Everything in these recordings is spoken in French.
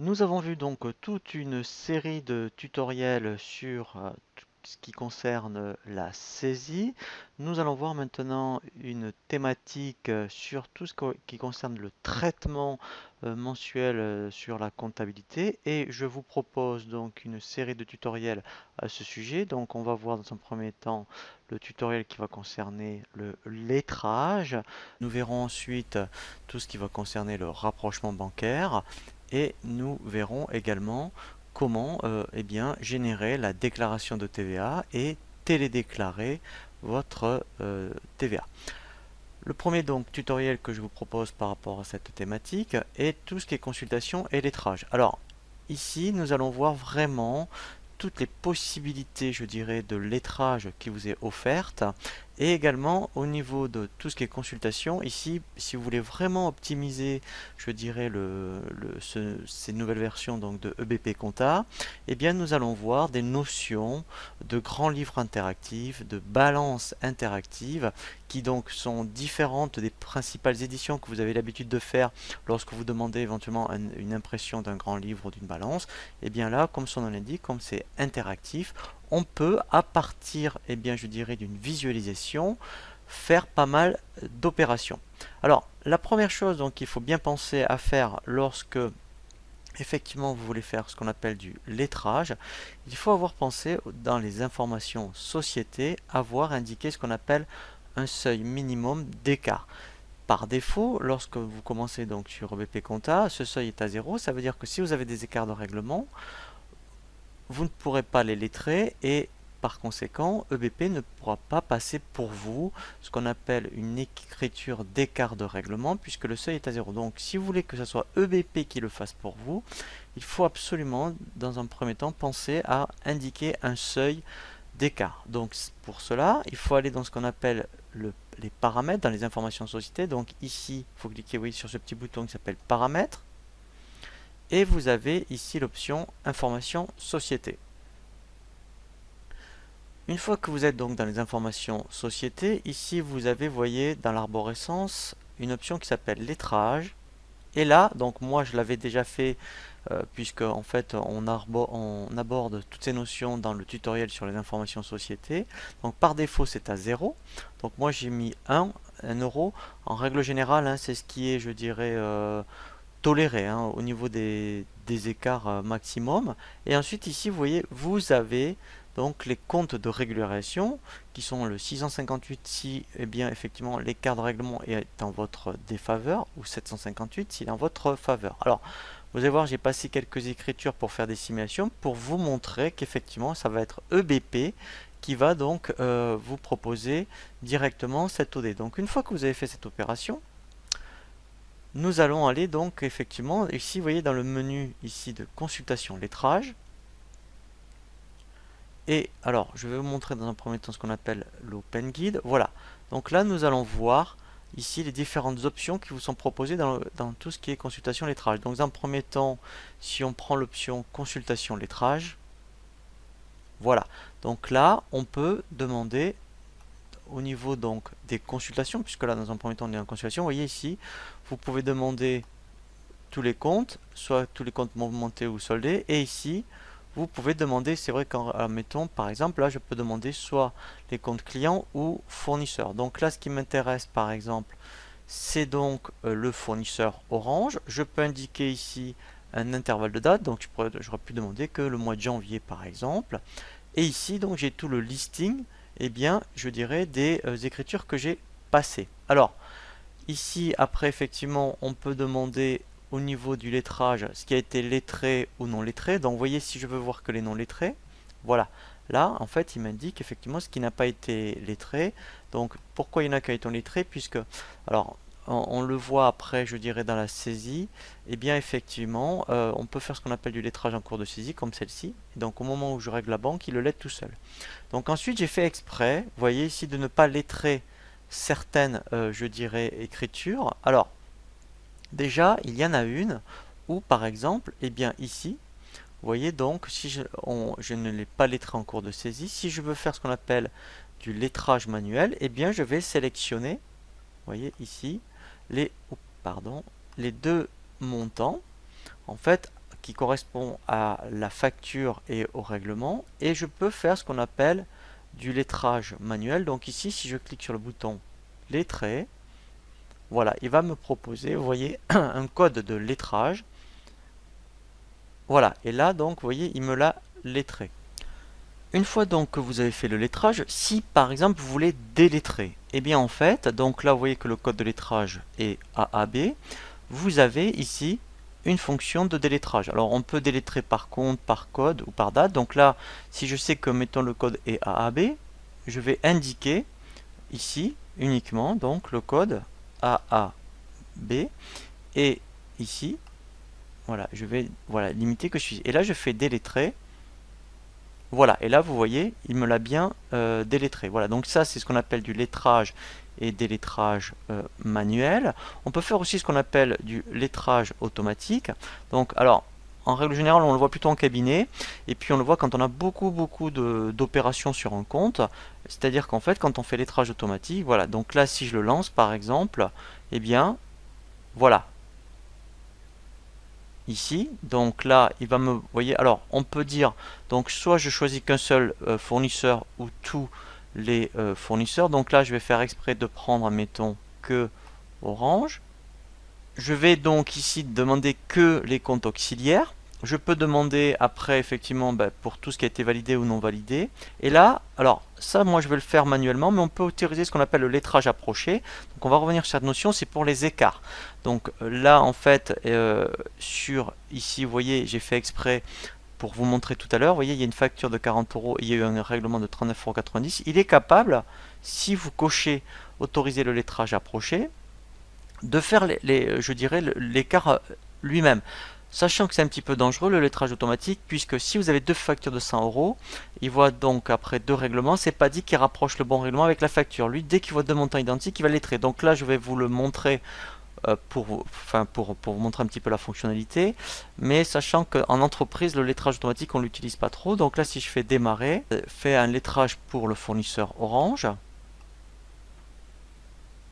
Nous avons vu donc toute une série de tutoriels sur tout ce qui concerne la saisie. Nous allons voir maintenant une thématique sur tout qui concerne le traitement mensuel sur la comptabilité et je vous propose donc une série de tutoriels à ce sujet. Donc on va voir dans un premier temps le tutoriel qui va concerner le lettrage. Nous verrons ensuite tout ce qui va concerner le rapprochement bancaire. Et nous verrons également comment eh bien, générer la déclaration de TVA et télédéclarer votre TVA. Le premier donc tutoriel que je vous propose par rapport à cette thématique est tout ce qui est consultation et lettrage. Alors ici nous allons voir vraiment toutes les possibilités, je dirais, de lettrage qui vous est offerte et également au niveau de tout ce qui est consultation. Ici, si vous voulez vraiment optimiser, je dirais, ces nouvelles versions donc de EBP Compta, eh bien, nous allons voir des notions de grands livres interactifs, de balance interactive, qui donc sont différentes des principales éditions que vous avez l'habitude de faire lorsque vous demandez éventuellement une impression d'un grand livre ou d'une balance. Et bien là, comme son nom l'indique, comme c'est interactif, on peut à partir, eh bien, je dirais, d'une visualisation, faire pas mal d'opérations. Alors, la première chose donc qu'il faut bien penser à faire lorsque effectivement vous voulez faire ce qu'on appelle du lettrage, il faut avoir pensé dans les informations société, avoir indiqué ce qu'on appelle un seuil minimum d'écart. Par défaut, lorsque vous commencez donc sur BP Compta, ce seuil est à 0, ça veut dire que si vous avez des écarts de règlement, vous ne pourrez pas les lettrer et par conséquent, EBP ne pourra pas passer pour vous ce qu'on appelle une écriture d'écart de règlement puisque le seuil est à 0. Donc si vous voulez que ce soit EBP qui le fasse pour vous, il faut absolument dans un premier temps penser à indiquer un seuil d'écart. Donc pour cela, il faut aller dans ce qu'on appelle les paramètres, dans les informations société. Donc ici, il faut cliquer oui, sur ce petit bouton qui s'appelle paramètres. Et vous avez ici l'option information société. Une fois que vous êtes donc dans les informations société, ici vous avez, voyez, dans l'arborescence, une option qui s'appelle lettrage. Et là, donc moi je l'avais déjà fait puisque en fait on aborde toutes ces notions dans le tutoriel sur les informations société. Donc par défaut c'est à 0. Donc moi j'ai mis 1 euro. En règle générale, hein, c'est ce qui est, je dirais, toléré hein, au niveau des écarts maximum. Et ensuite ici, vous voyez, vous avez donc les comptes de régularisation qui sont le 658 si eh bien effectivement l'écart de règlement est en votre défaveur ou 758 s'il est en votre faveur. Alors vous allez voir, j'ai passé quelques écritures pour faire des simulations pour vous montrer qu'effectivement ça va être EBP qui va donc vous proposer directement cette OD. Donc une fois que vous avez fait cette opération, nous allons aller donc effectivement, ici vous voyez dans le menu ici de consultation lettrage. Et alors je vais vous montrer dans un premier temps ce qu'on appelle l'Open Guide. Voilà, donc là nous allons voir ici les différentes options qui vous sont proposées dans tout ce qui est consultation lettrage. Donc dans un premier temps, si on prend l'option consultation lettrage, voilà, donc là on peut demander au niveau donc des consultations, puisque là dans un premier temps on est en consultation, vous voyez ici, vous pouvez demander tous les comptes, soit tous les comptes mouvementés ou soldés. Et ici, vous pouvez demander, c'est vrai qu'en mettons par exemple, là je peux demander soit les comptes clients ou fournisseurs. Donc là ce qui m'intéresse par exemple, c'est donc le fournisseur Orange. Je peux indiquer ici un intervalle de date, donc j'aurais pu demander que le mois de janvier par exemple. Et ici donc j'ai tout le listing, et bien je dirais des écritures que j'ai passées. Alors, ici, après, effectivement, on peut demander au niveau du lettrage ce qui a été lettré ou non lettré. Donc, vous voyez, si je veux voir que les non lettrés, voilà. Là, en fait, il m'indique effectivement ce qui n'a pas été lettré. Donc, pourquoi il y en a qui ont été lettrés? Puisque, alors, on le voit après, je dirais, dans la saisie. Et bien, effectivement, on peut faire ce qu'on appelle du lettrage en cours de saisie, comme celle-ci. Donc, au moment où je règle la banque, il le lettre tout seul. Donc, ensuite, j'ai fait exprès, vous voyez ici, de ne pas lettrer certaines, je dirais, écritures. Alors, déjà, il y en a une où, par exemple, eh bien ici, vous voyez donc, si je ne l'ai pas lettré en cours de saisie, si je veux faire ce qu'on appelle du lettrage manuel, eh bien je vais sélectionner, vous voyez ici, les, pardon, les deux montants, en fait, qui correspond à la facture et au règlement. Et je peux faire ce qu'on appelle du lettrage manuel. Donc ici, si je clique sur le bouton lettrer, voilà, il va me proposer, vous voyez, un code de lettrage. Voilà, et là, donc, vous voyez, il me l'a lettré. Une fois donc que vous avez fait le lettrage, si par exemple vous voulez délettrer, eh bien en fait, donc là vous voyez que le code de lettrage est AAB, vous avez ici une fonction de délettrage. Alors on peut délettrer par compte, par code ou par date. Donc là, si je sais que mettons le code est AAB, je vais indiquer ici uniquement donc le code AAB et ici, voilà, je vais limiter que je suis. Et là je fais délettrer. Voilà, et là vous voyez, il me l'a bien délettré. Voilà, donc ça c'est ce qu'on appelle du lettrage et délettrage manuel. On peut faire aussi ce qu'on appelle du lettrage automatique. Donc, alors, en règle générale, on le voit plutôt en cabinet, et puis on le voit quand on a beaucoup d'opérations sur un compte. C'est-à-dire qu'en fait, quand on fait lettrage automatique, voilà, donc là si je le lance par exemple, eh bien, voilà, ici, donc là il va me, vous voyez, alors on peut dire, donc soit je choisis qu'un seul fournisseur ou tous les fournisseurs. Donc là je vais faire exprès de prendre, mettons, que Orange. Je vais donc ici demander que les comptes auxiliaires. Je peux demander après effectivement pour tout ce qui a été validé ou non validé. Et là, alors ça moi je vais le faire manuellement, mais on peut utiliser ce qu'on appelle le lettrage approché. Donc on va revenir sur cette notion, c'est pour les écarts. Donc là en fait, sur ici vous voyez j'ai fait exprès pour vous montrer tout à l'heure. Vous voyez il y a une facture de 40 € et il y a eu un règlement de 39,90 €. Il est capable, si vous cochez autoriser le lettrage approché, de faire je dirais l'écart lui-même. Sachant que c'est un petit peu dangereux le lettrage automatique, puisque si vous avez deux factures de 100 €, il voit donc après deux règlements, c'est pas dit qu'il rapproche le bon règlement avec la facture. Lui, dès qu'il voit deux montants identiques, il va lettrer. Donc là, je vais vous le montrer pour vous montrer un petit peu la fonctionnalité, mais sachant qu'en entreprise, le lettrage automatique, on l'utilise pas trop. Donc là, si je fais démarrer, fait un lettrage pour le fournisseur Orange.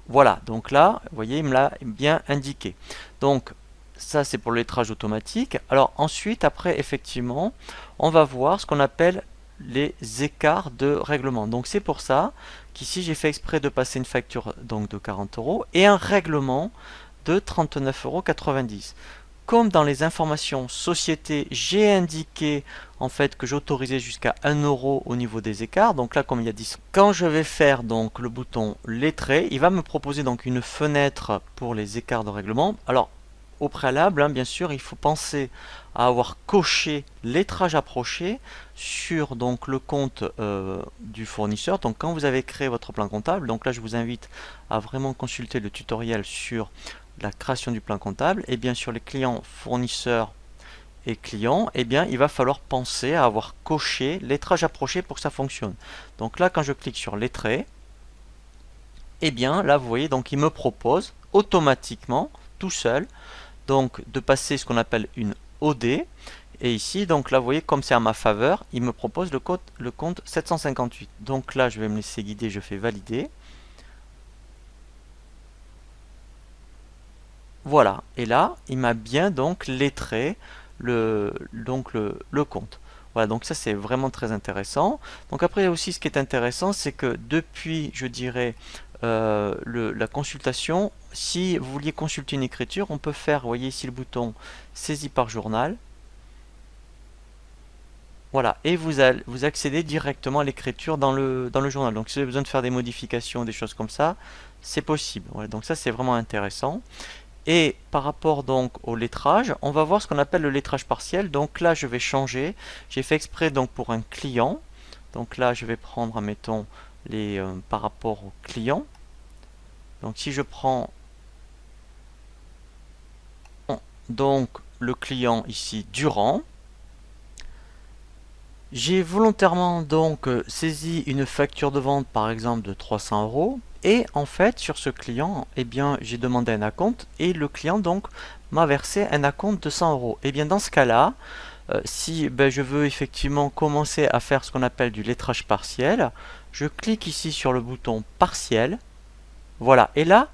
Voilà, donc là, vous voyez, il me l'a bien indiqué. Donc, ça, c'est pour le lettrage automatique. Alors ensuite, après, effectivement, on va voir ce qu'on appelle les écarts de règlement. Donc c'est pour ça qu'ici, j'ai fait exprès de passer une facture donc, de 40 € et un règlement de 39,90 €. Comme dans les informations société, j'ai indiqué en fait que j'autorisais jusqu'à 1 € au niveau des écarts. Donc là, comme il y a 10, quand je vais faire donc le bouton lettrer, il va me proposer donc une fenêtre pour les écarts de règlement. Alors au préalable, hein, bien sûr, il faut penser à avoir coché lettrage approché sur donc le compte du fournisseur. Donc quand vous avez créé votre plan comptable, donc là je vous invite à vraiment consulter le tutoriel sur la création du plan comptable, et bien sur les clients, fournisseurs et clients, et bien il va falloir penser à avoir coché lettrage approché pour que ça fonctionne. Donc là quand je clique sur lettrer, et bien là vous voyez donc il me propose automatiquement tout seul donc de passer ce qu'on appelle une OD, et ici donc là vous voyez comme c'est à ma faveur, il me propose le compte 758. Donc là je vais me laisser guider, je fais valider. Voilà, et là, il m'a bien donc lettré le compte. Voilà, donc ça c'est vraiment très intéressant. Donc après aussi ce qui est intéressant, c'est que depuis, je dirais, la consultation, si vous vouliez consulter une écriture, on peut faire, vous voyez ici le bouton saisie par journal. Voilà, et vous accédez directement à l'écriture dans le journal. Donc si vous avez besoin de faire des modifications, des choses comme ça, c'est possible. Voilà, donc ça c'est vraiment intéressant. Et par rapport donc au lettrage, on va voir ce qu'on appelle le lettrage partiel. Donc là, je vais changer. J'ai fait exprès donc pour un client. Donc là, je vais prendre, mettons, les par rapport au client. Donc si je prends donc le client ici Durand, j'ai volontairement donc saisi une facture de vente par exemple de 300 € et en fait sur ce client, eh bien j'ai demandé un acompte et le client donc m'a versé un acompte de 100 €. Et bien dans ce cas-là, si je veux effectivement commencer à faire ce qu'on appelle du lettrage partiel, je clique ici sur le bouton partiel. Voilà, et là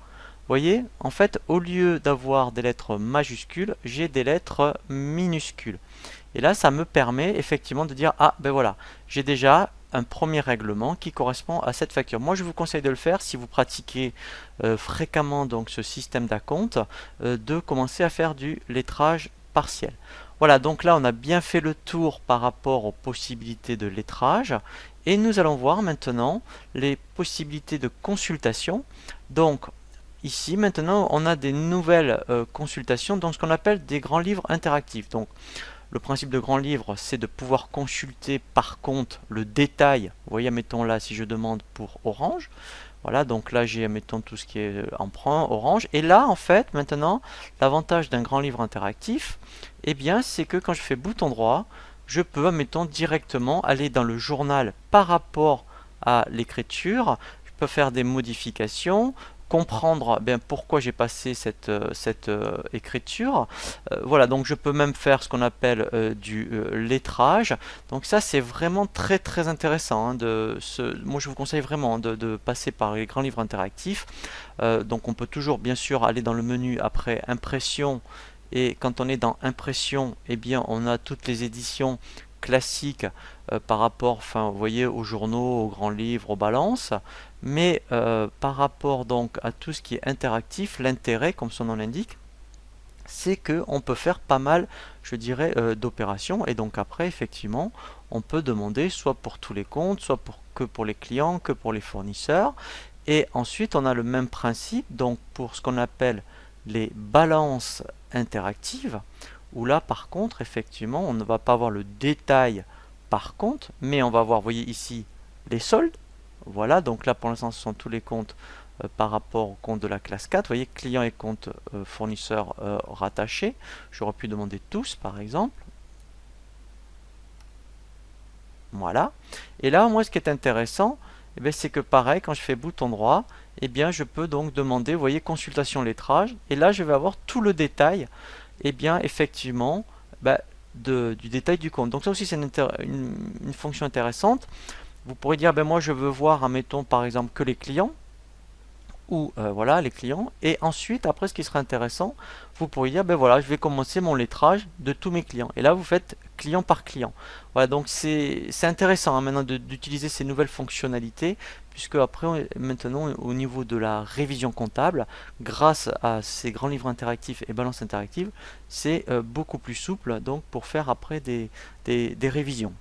voyez, en fait, au lieu d'avoir des lettres majuscules, j'ai des lettres minuscules. Et là, ça me permet effectivement de dire, ah ben voilà, j'ai déjà un premier règlement qui correspond à cette facture. Moi, je vous conseille de le faire si vous pratiquez fréquemment donc ce système d'acompte, de commencer à faire du lettrage partiel. Voilà, donc là, on a bien fait le tour par rapport aux possibilités de lettrage. Et nous allons voir maintenant les possibilités de consultation. Donc, ici, maintenant, on a des nouvelles consultations, donc ce qu'on appelle des grands livres interactifs. Donc, le principe de grand livre, c'est de pouvoir consulter par contre le détail. Vous voyez, mettons là, si je demande pour Orange, voilà, donc là j'ai, mettons, tout ce qui est emprunt, Orange. Et là, en fait, maintenant, l'avantage d'un grand livre interactif, eh bien, c'est que quand je fais bouton droit, je peux, mettons, directement aller dans le journal par rapport à l'écriture. Je peux faire des modifications, comprendre bien pourquoi j'ai passé cette écriture. Voilà, donc je peux même faire ce qu'on appelle du lettrage. Donc ça, c'est vraiment très très intéressant, hein, moi, je vous conseille vraiment de passer par les grands livres interactifs. Donc on peut toujours bien sûr aller dans le menu après impression. Et quand on est dans impression, eh bien on a toutes les éditions classiques par rapport, enfin, vous voyez, aux journaux, aux grands livres, aux balances. Mais par rapport donc à tout ce qui est interactif, l'intérêt, comme son nom l'indique, c'est qu'on peut faire pas mal, je dirais, d'opérations. Et donc après, effectivement, on peut demander soit pour tous les comptes, soit que pour les clients, que pour les fournisseurs. Et ensuite, on a le même principe, donc pour ce qu'on appelle les balances interactives, où là, par contre, effectivement, on ne va pas avoir le détail par compte, mais on va voir, vous voyez ici, les soldes. Voilà, donc là, pour l'instant, ce sont tous les comptes par rapport au compte de la classe 4. Vous voyez, client et compte fournisseur rattachés. J'aurais pu demander tous, par exemple. Voilà. Et là, moi, ce qui est intéressant, eh bien, c'est que pareil, quand je fais bouton droit, eh bien, je peux donc demander, vous voyez, consultation lettrage. Et là, je vais avoir tout le détail, eh bien, effectivement, bah, du détail du compte. Donc ça aussi, c'est une fonction intéressante. Vous pourrez dire, ben moi, je veux voir, admettons, par exemple, que les clients, ou voilà les clients. Et ensuite, après, ce qui serait intéressant, vous pourriez dire, ben voilà, je vais commencer mon lettrage de tous mes clients. Et là, vous faites client par client. Voilà, donc c'est intéressant hein, maintenant d'utiliser ces nouvelles fonctionnalités, puisque après, maintenant, au niveau de la révision comptable, grâce à ces grands livres interactifs et balances interactives, c'est beaucoup plus souple donc pour faire après des révisions.